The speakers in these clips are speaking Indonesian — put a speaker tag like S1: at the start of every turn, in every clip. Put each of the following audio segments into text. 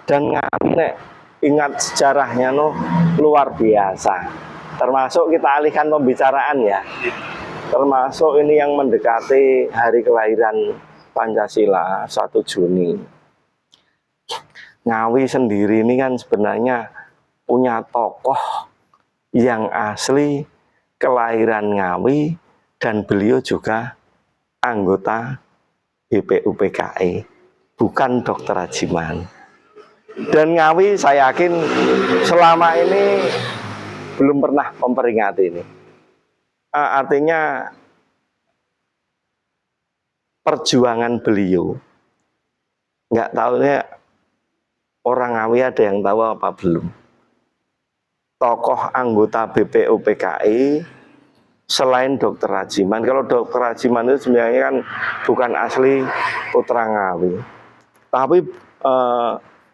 S1: Dan Ngawi nek ingat sejarahnya luar biasa. Termasuk kita alihkan pembicaraan ya. Termasuk ini yang mendekati hari kelahiran Pancasila 1 Juni. Ngawi sendiri ini kan sebenarnya punya tokoh yang asli kelahiran Ngawi dan beliau juga anggota BPUPKI, bukan Dr. Ajiman. Dan Ngawi saya yakin selama ini belum pernah memperingati ini. Artinya perjuangan beliau, nggak tahunya orang Ngawi ada yang tahu apa belum. Tokoh anggota BPUPKI selain Dr. Ajiman, kalau Dr. Ajiman itu sebenarnya kan bukan asli putra Ngawi, tapi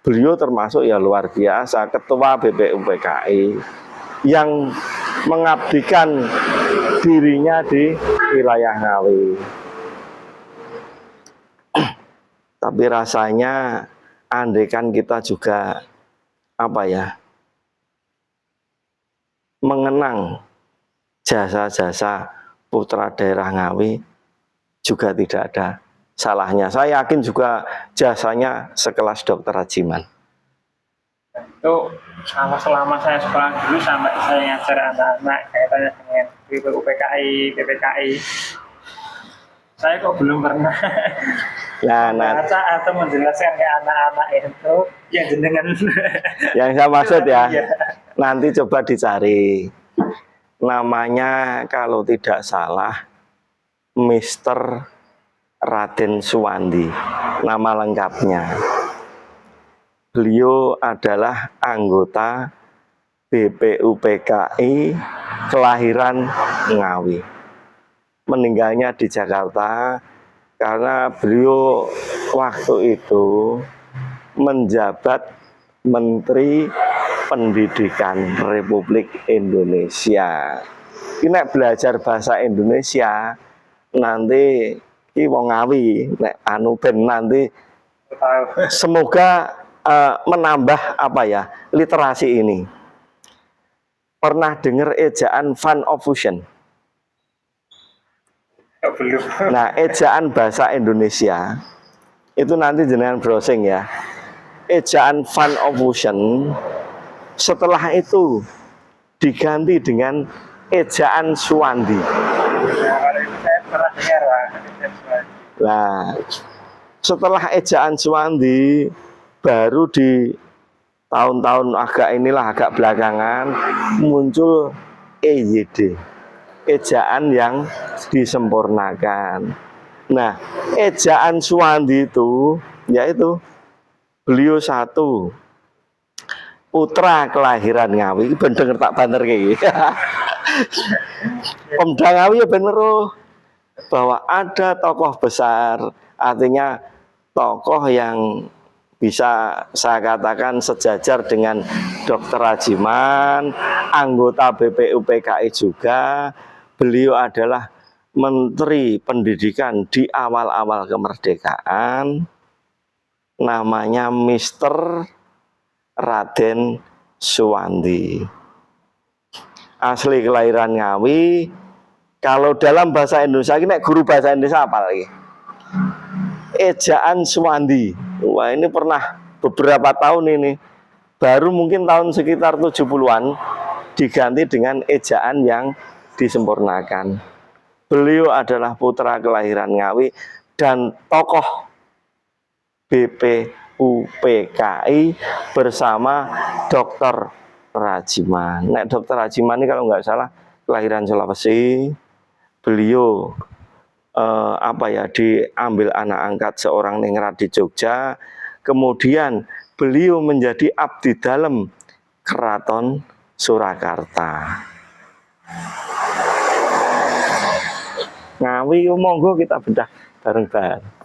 S1: beliau termasuk ya luar biasa ketua BPUPKI yang mengabdikan dirinya di wilayah Ngawi. Tapi rasanya andaikan kita juga mengenang jasa-jasa putra daerah Ngawi juga tidak ada salahnya. Saya yakin juga jasanya sekelas Dr. Ajiman.
S2: Itu selama saya sekolah dulu sampai saya ngajar anak-anak kaitannya dengan BPUPKI, BPKI, saya kok belum pernah baca atau menjelaskan ke anak-anak itu yang jenengan
S1: yang saya maksud ya. Nanti coba dicari namanya, kalau tidak salah Mr. Raden Suwandi, nama lengkapnya. Beliau adalah anggota BPUPKI kelahiran Ngawi. Meninggalnya di Jakarta karena beliau waktu itu menjabat Menteri Pendidikan Republik Indonesia. Ini belajar bahasa Indonesia nanti ki wong Ngawi nek anu ben nanti semoga menambah literasi ini. Pernah dengar ejaan Van of Fusion?
S2: belum.
S1: Nah, ejaan bahasa Indonesia itu nanti jenengan browsing ya. Ejaan Van of Fusion setelah itu diganti dengan ejaan Suwandi. Nah, setelah ejaan Suwandi baru di tahun-tahun agak belakangan muncul EYD, ejaan yang disempurnakan. Nah, ejaan Suwandi itu yaitu beliau satu putra kelahiran Ngawi. Ben denger tak banter kayak Pemda Ngawi ya bener bahwa ada tokoh besar, artinya tokoh yang bisa saya katakan sejajar dengan Dr. Ajiman, anggota BPUPKI juga. Beliau adalah Menteri Pendidikan di awal-awal kemerdekaan. Namanya Mr. Raden Suwandi. Asli kelahiran Ngawi. Kalau dalam bahasa Indonesia ini guru bahasa Indonesia apa lagi? Ejaan Suwandi. Wah, ini pernah beberapa tahun ini, baru mungkin tahun sekitar 70-an diganti dengan ejaan yang disempurnakan. Beliau adalah putra kelahiran Ngawi dan tokoh BPUPKI bersama Dr. Ajiman. Nah, Dr. Ajiman ini kalau nggak salah kelahiran Sulawesi. Beliau diambil anak angkat seorang ningrat di Jogja. Kemudian beliau menjadi abdi dalam Keraton Surakarta. Ngawi monggo kita bedah bareng-bareng.